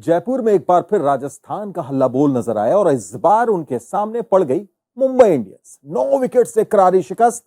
जयपुर में एक बार फिर राजस्थान का हल्ला बोल नजर आया और इस बार उनके सामने पड़ गई मुंबई इंडियंस। 9 विकेट से करारी शिकस्त,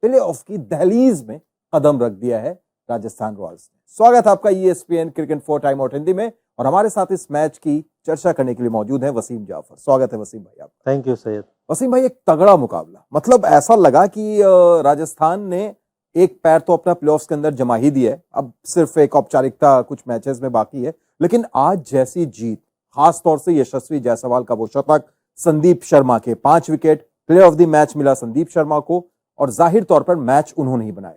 प्लेऑफ की दहलीज में कदम रख दिया है राजस्थान रॉयल्स ने। स्वागत है आपका ESPN cricket 4 time out Hindi में, और हमारे साथ इस मैच की चर्चा करने के लिए मौजूद है वसीम जाफर। स्वागत है वसीम भाई आपका। Thank you Syed. वसीम भाई, एक तगड़ा मुकाबला, मतलब ऐसा लगा कि राजस्थान ने एक पैर तो अपना प्लेऑफ्स के अंदर जमा ही दिया है, अब सिर्फ एक औपचारिकता कुछ मैचेस में बाकी है। लेकिन आज जैसी जीत, खास तौर से यशस्वी जायसवाल का वो शतक, संदीप शर्मा के 5 wicket, player of the match मिला संदीप शर्मा को, और जाहिर तौर पर मैच उन्होंने ही बनाया।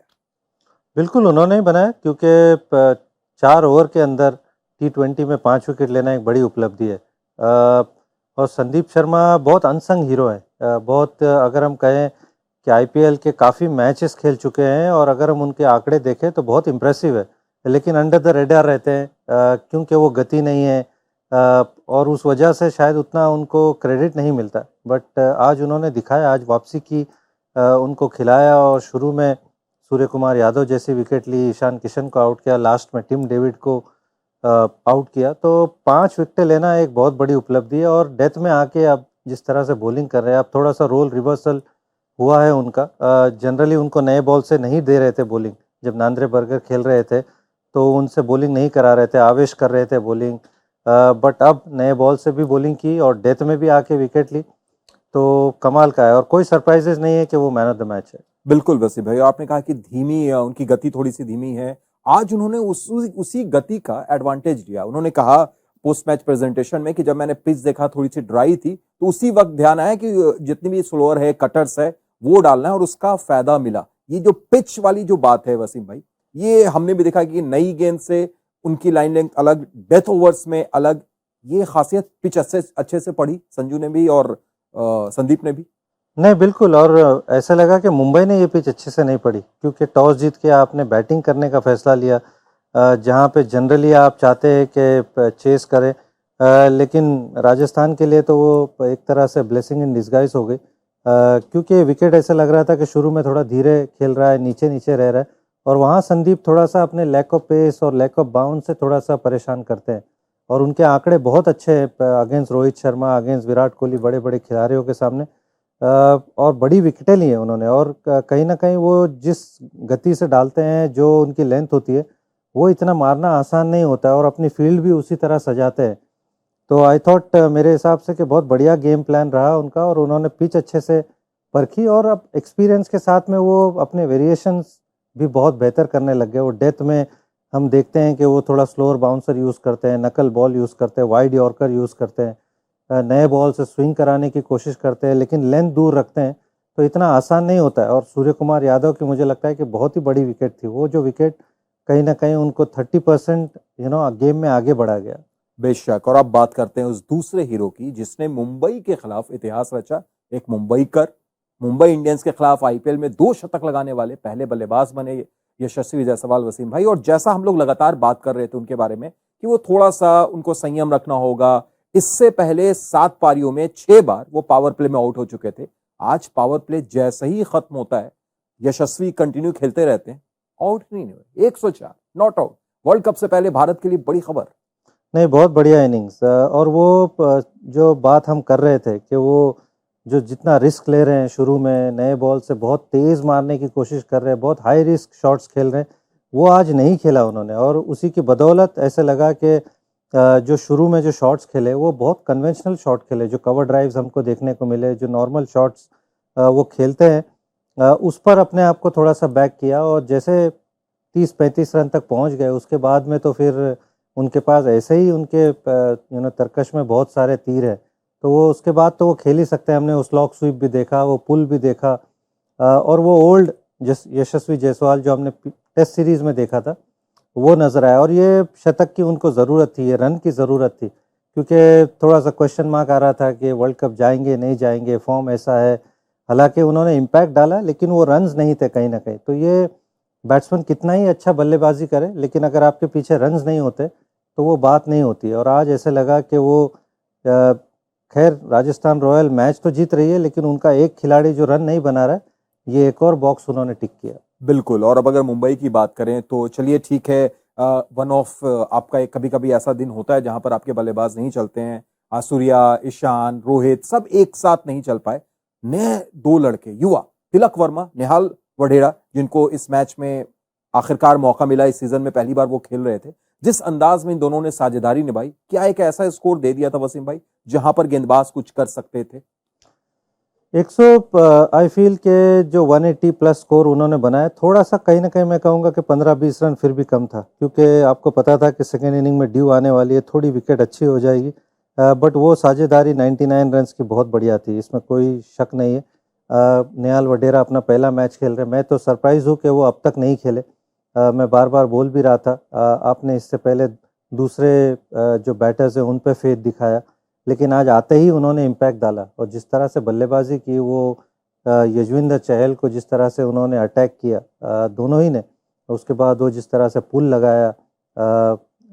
बिल्कुल उन्होंने ही बनाया, क्योंकि 4 ओवर के अंदर T20 में 5 विकेट लेना एक बड़ी उपलब्धि है। और संदीप शर्मा बहुत अनसंग हीरो है। बहुत, अगर हम कहें कि IPL के काफ़ी मैचेस खेल चुके हैं, और अगर हम उनके आंकड़े देखें तो बहुत इम्प्रेसिव है, लेकिन अंडर द रेडार रहते हैं क्योंकि वो गति नहीं है, और उस वजह से शायद उतना उनको क्रेडिट नहीं मिलता। बट आज उन्होंने दिखाया, आज वापसी की उनको खिलाया, और शुरू में सूर्य कुमार यादव जैसी विकेट ली, ईशान किशन को आउट किया, लास्ट में टिम डेविड को आउट किया। तो 5 विकेटें लेना एक बहुत बड़ी उपलब्धि है। और डेथ में आके अब जिस तरह से बॉलिंग कर रहे हैं, अब थोड़ा सा रोल रिवर्सल हुआ है उनका। जनरली उनको नए बॉल से नहीं दे रहे थे बॉलिंग, जब नांद्रे बर्गर खेल रहे थे तो उनसे बॉलिंग नहीं करा रहे थे, आवेश कर रहे थे बॉलिंग। बट अब नए बॉल से भी बॉलिंग की और डेथ में भी आके विकेट ली, तो कमाल का है, और कोई सरप्राइजेस नहीं है कि वो मैन ऑफ द मैच है। बिल्कुल वसीम भाई, आपने कहा कि धीमी, उनकी गति थोड़ी सी धीमी है। आज उन्होंने उसी गति का एडवांटेज लिया। उन्होंने कहा पोस्ट मैच प्रेजेंटेशन में कि जब मैंने पिच देखा थोड़ी सी ड्राई थी, तो उसी वक्त ध्यान आया कि जितनी भी स्लोअर है, कटर्स है, वो डालना है, और उसका फायदा मिला। ये जो पिच वाली जो बात है वसीम भाई, ये हमने भी देखा कि नई गेंद से उनकी लाइन लेंथ अलग, डेथ ओवर्स में अलग, ये खासियत पिच अच्छे से पड़ी संजू ने भी और संदीप ने भी। नहीं, बिल्कुल, और ऐसा लगा कि मुंबई ने ये पिच अच्छे से नहीं पड़ी, क्योंकि टॉस जीत के आपने बैटिंग करने का फैसला लिया, जहां पे जनरली आप चाहते हैं कि चेस करें, लेकिन राजस्थान के लिए तो वो एक तरह से ब्लेसिंग इन डिस्गाइज हो गई, क्योंकि विकेट ऐसा लग रहा था कि शुरू में थोड़ा धीरे खेल रहा है, नीचे नीचे रह रहा है, और वहाँ संदीप थोड़ा सा अपने लैक ऑफ पेस और लैक ऑफ बाउंस से थोड़ा सा परेशान करते हैं। और उनके आंकड़े बहुत अच्छे हैं अगेंस्ट रोहित शर्मा, अगेंस्ट विराट कोहली, बड़े बड़े खिलाड़ियों के सामने, और बड़ी विकेटें ली हैं उन्होंने। और कहीं ना कहीं वो जिस गति से डालते हैं, जो उनकी लेंथ होती है, वो इतना मारना आसान नहीं होता है, और अपनी फील्ड भी उसी तरह सजाते हैं। तो आई थॉट, मेरे हिसाब से, कि बहुत बढ़िया गेम प्लान रहा उनका, और उन्होंने पिच अच्छे से परखी, और अब एक्सपीरियंस के साथ में वो अपने वेरिएशंस भी बहुत बेहतर करने लग गए। वो डेथ में हम देखते हैं कि वो थोड़ा स्लोअर बाउंसर यूज़ करते हैं, नकल बॉल यूज़ करते हैं, वाइड यॉर्कर यूज़ करते हैं, नए बॉल से स्विंग कराने की कोशिश करते हैं, लेकिन लेंथ दूर रखते हैं, तो इतना आसान नहीं होता है। और सूर्य कुमार यादव की मुझे लगता है कि बहुत ही बड़ी विकेट थी वो, जो विकेट कहीं ना कहीं उनको 30% गेम में आगे बढ़ा गया। बेशक। और अब बात करते हैं उस दूसरे हीरो की जिसने मुंबई के खिलाफ इतिहास रचा। एक मुंबईकर, मुंबई इंडियंस के खिलाफ IPL में 2 शतक लगाने वाले पहले बल्लेबाज बने यशस्वी जायसवाल वसीम भाई। और जैसा हम लोग लगातार बात कर रहे थे उनके बारे में कि वो थोड़ा सा उनको संयम रखना होगा, इससे पहले 7 पारियों में 6 बार वो पावर प्ले में आउट हो चुके थे। आज पावर प्ले जैसे ही खत्म होता है, यशस्वी कंटिन्यू खेलते रहते हैं, आउट नहीं हुए, 104 नॉट आउट। वर्ल्ड कप से पहले भारत के लिए बड़ी खबर। नहीं, बहुत बढ़िया इनिंग्स। और वो जो बात हम कर रहे थे कि वो जो जितना रिस्क ले रहे हैं, शुरू में नए बॉल से बहुत तेज़ मारने की कोशिश कर रहे हैं, बहुत हाई रिस्क शॉट्स खेल रहे हैं, वो आज नहीं खेला उन्होंने। और उसी की बदौलत ऐसे लगा कि जो शुरू में जो शॉट्स खेले, वो बहुत कन्वेंशनल शॉट खेले, जो कवर ड्राइव्स हमको देखने को मिले, जो नॉर्मल शॉट्स वो खेलते हैं, उस पर अपने आप को थोड़ा सा बैक किया। और जैसे 30-35 रन तक पहुंच गए, उसके बाद में तो फिर उनके पास ऐसे ही उनके तरकश में बहुत सारे तीर है, तो वो उसके बाद तो वो खेल ही सकते हैं। हमने वो स्लॉग स्वीप भी देखा, वो पुल भी देखा, और वो ओल्ड यशस्वी जायसवाल जो हमने टेस्ट सीरीज़ में देखा था, वो नज़र आया। और ये शतक की उनको ज़रूरत थी, ये रन की ज़रूरत थी, क्योंकि थोड़ा सा क्वेश्चन मार्क आ रहा था कि वर्ल्ड कप जाएंगे नहीं जाएंगे, फॉर्म ऐसा है। हालांकि उन्होंने इम्पैक्ट डाला, लेकिन वो रन्स नहीं थे कहीं ना कहीं। तो ये बैट्समैन कितना ही अच्छा बल्लेबाजी करे, लेकिन अगर आपके पीछे रन्स नहीं होते तो वो बात नहीं होती है। और आज ऐसे लगा कि वो, खैर राजस्थान रॉयल मैच तो जीत रही है, लेकिन उनका एक खिलाड़ी जो रन नहीं बना रहा है, ये एक और बॉक्स उन्होंने टिक किया। बिल्कुल। और अब अगर मुंबई की बात करें तो चलिए ठीक है, वन ऑफ आपका एक कभी कभी ऐसा दिन होता है जहां पर आपके बल्लेबाज नहीं चलते हैं, सूर्या, ईशान, रोहित सब एक साथ नहीं चल पाए। नए दो लड़के युवा तिलक वर्मा, निहाल वढेरा, जिनको इस मैच में आखिरकार मौका मिला, इस सीजन में पहली बार वो खेल रहे थे, जिस अंदाज में इन दोनों ने साझेदारी निभाई, क्या एक ऐसा स्कोर दे दिया था वसीम भाई जहां पर गेंदबाज कुछ कर सकते थे? 100 आई फील के जो 180 प्लस स्कोर उन्होंने बनाया, थोड़ा सा कहीं ना कहीं मैं कहूँगा कि 15-20 रन फिर भी कम था, क्योंकि आपको पता था कि सेकेंड इनिंग में ड्यू आने वाली है, थोड़ी विकेट अच्छी हो जाएगी। बट वो साझेदारी 99 रन्स की बहुत बढ़िया थी, इसमें कोई शक नहीं है। निहाल वढेरा अपना पहला मैच खेल रहे हैं, मैं तो सरप्राइज हूँ कि वो अब तक नहीं खेले। मैं बार बार बोल भी रहा था, आपने इससे पहले दूसरे जो बैटर्स हैं उन पे फेथ दिखाया, लेकिन आज आते ही उन्होंने इम्पैक्ट डाला, और जिस तरह से बल्लेबाजी की, वो यजवेंद्र चहल को जिस तरह से उन्होंने अटैक किया दोनों ही ने, उसके बाद वो जिस तरह से पुल लगाया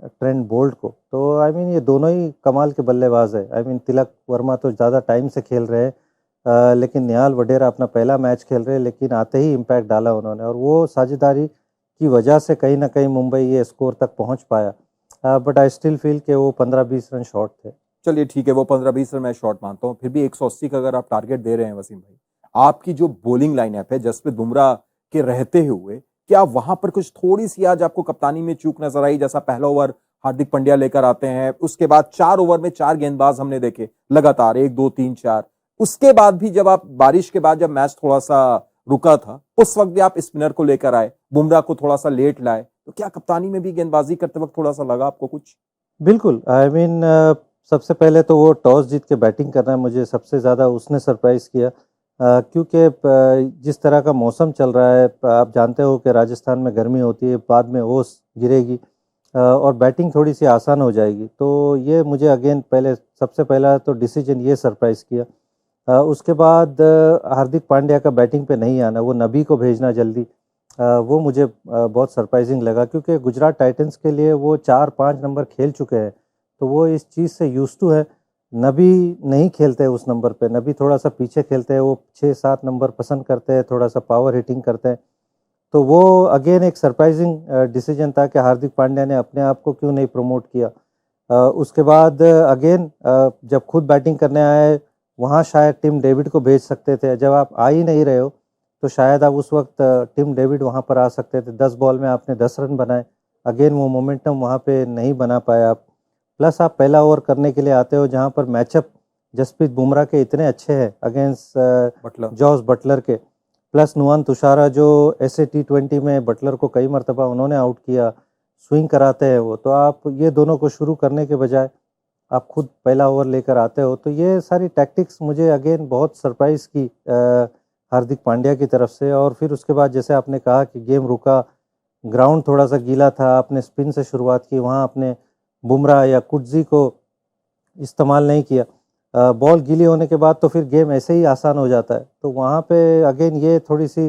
ट्रेंट बोल्ट को, तो आई मीन ये दोनों ही कमाल के बल्लेबाज है। आई मीन तिलक वर्मा तो ज़्यादा टाइम से खेल रहे हैं, लेकिन निहाल वढेरा अपना पहला मैच खेल रहे हैं, लेकिन आते ही इम्पैक्ट डाला उन्होंने, और वो साझेदारी की वजह से कहीं ना कहीं मुंबई ये स्कोर तक पहुंच पाया। बट आई स्टिल फील कि वो 15-20 रन शॉर्ट थे। चलिए ठीक है, वो 15-20 रन मैं शॉर्ट मानता हूँ, फिर भी 180 का अगर आप टारगेट दे रहे हैं वसीम भाई, आपकी जो बॉलिंग लाइनअप है जसप्रीत बुमराह के रहते हुए, क्या वहां पर कुछ थोड़ी सी आज आपको कप्तानी में चूक नजर आई? जैसा पहला ओवर हार्दिक पांड्या लेकर आते हैं, उसके बाद 4 ओवर में 4 गेंदबाज हमने देखे लगातार, 1 2 3 4, उसके बाद भी जब आप बारिश के बाद जब मैच थोड़ा सा रुका था, उस वक्त भी आप स्पिनर को लेकर आए, बुमराह को थोड़ा सा लेट लाए, तो क्या कप्तानी में भी गेंदबाजी करते वक्त थोड़ा सा लगा आपको कुछ? बिल्कुल, आई मीन सबसे पहले तो वो टॉस जीत के बैटिंग करना है, मुझे सबसे ज़्यादा उसने सरप्राइज़ किया, क्योंकि जिस तरह का मौसम चल रहा है, आप जानते हो कि राजस्थान में गर्मी होती है, बाद में ओस गिरेगी और बैटिंग थोड़ी सी आसान हो जाएगी, तो ये मुझे अगेन पहले सबसे पहला तो डिसीजन ये सरप्राइज़ किया। उसके बाद हार्दिक पांड्या का बैटिंग पे नहीं आना, वो नबी को भेजना जल्दी, वो मुझे बहुत सरप्राइजिंग लगा, क्योंकि गुजरात टाइटंस के लिए वो 4-5 नंबर खेल चुके हैं, तो वो इस चीज़ से यूज्ड टू है। नबी नहीं खेलते उस नंबर पे, नबी थोड़ा सा पीछे खेलते हैं, वो 6-7 नंबर पसंद करते हैं, थोड़ा सा पावर हिटिंग करते हैं, तो वो अगेन एक सरप्राइजिंग डिसीजन था कि हार्दिक पांड्या ने अपने आप को क्यों नहीं प्रमोट किया। उसके बाद अगेन जब खुद बैटिंग करने आए, वहाँ शायद टिम डेविड को भेज सकते थे, जब आप आ ही नहीं रहे हो तो शायद आप उस वक्त टिम डेविड वहाँ पर आ सकते थे। 10 बॉल में आपने 10 रन बनाए, अगेन वो मोमेंटम वहाँ पे नहीं बना पाए आप। प्लस आप पहला ओवर करने के लिए आते हो जहाँ पर मैचअप जसप्रीत बुमराह के इतने अच्छे हैं अगेंस्ट जॉस बटलर के, प्लस नुआन तुषारा जो ऐसे T20 में बटलर को कई मरतबा उन्होंने आउट किया, स्विंग कराते हैं वो, तो आप ये दोनों को शुरू करने के बजाय आप खुद पहला ओवर लेकर आते हो, तो ये सारी टैक्टिक्स मुझे अगेन बहुत सरप्राइज़ की हार्दिक पांड्या की तरफ से। और फिर उसके बाद जैसे आपने कहा कि गेम रुका, ग्राउंड थोड़ा सा गीला था, आपने स्पिन से शुरुआत की, वहाँ आपने बुमराह या कुटजी को इस्तेमाल नहीं किया, बॉल गीली होने के बाद तो फिर गेम ऐसे ही आसान हो जाता है, तो वहाँ पे अगेन ये थोड़ी सी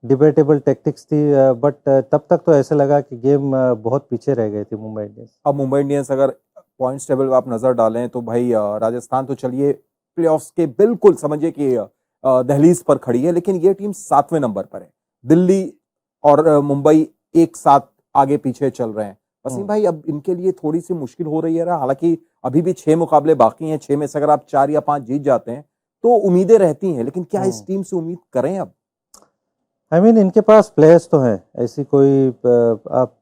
डिबेटेबल टैक्टिक्स थी, बट तब तक तो ऐसे लगा कि गेम बहुत पीछे रह गई थी मुंबई इंडियंस। अब मुंबई इंडियंस अगर पॉइंट्स टेबल पे आप नजर डालें तो भाई राजस्थान तो चलिए प्लेऑफ्स के बिल्कुल समझिए कि दहलीज पर खड़ी है, लेकिन ये टीम 7वें नंबर पर है। दिल्ली और मुंबई एक साथ आगे पीछे चल रहे हैं। वसीम भाई अब इनके लिए थोड़ी सी मुश्किल हो रही है, हालांकि अभी भी 6 मुकाबले बाकी हैं, 6 में से अगर आप 4 या 5 जीत जाते हैं तो उम्मीदें रहती हैं, लेकिन क्या इस टीम से उम्मीद करें अब? आई मीन इनके पास प्लेयर्स तो हैं, ऐसी कोई आप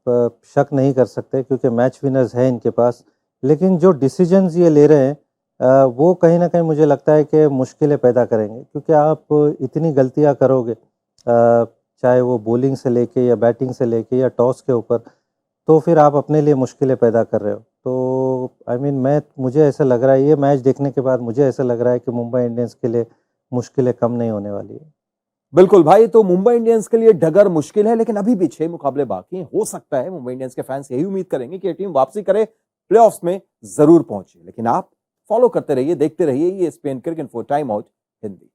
शक नहीं कर सकते, क्योंकि मैच विनर्स हैं इनके पास, लेकिन जो डिसीजंस ये ले रहे हैं वो कहीं ना कहीं मुझे लगता है कि मुश्किलें पैदा करेंगे, क्योंकि आप इतनी गलतियां करोगे, चाहे वो बॉलिंग से लेके या बैटिंग से लेके या टॉस के ऊपर, तो फिर आप अपने लिए मुश्किलें पैदा कर रहे हो। तो आई मीन मुझे ऐसा लग रहा है, ये मैच देखने के बाद मुझे ऐसा लग रहा है कि मुंबई इंडियंस के लिए मुश्किलें कम नहीं होने वाली है। बिल्कुल भाई, तो मुंबई इंडियंस के लिए डगर मुश्किल है, लेकिन अभी भी 6 मुकाबले बाकी हैं। हो सकता है मुंबई इंडियंस के फैंस यही उम्मीद करेंगे कि ये टीम वापसी करे, प्लेऑफ्स में जरूर पहुंचे, लेकिन आप फॉलो करते रहिए, देखते रहिए ESPN cricket info time out Hindi.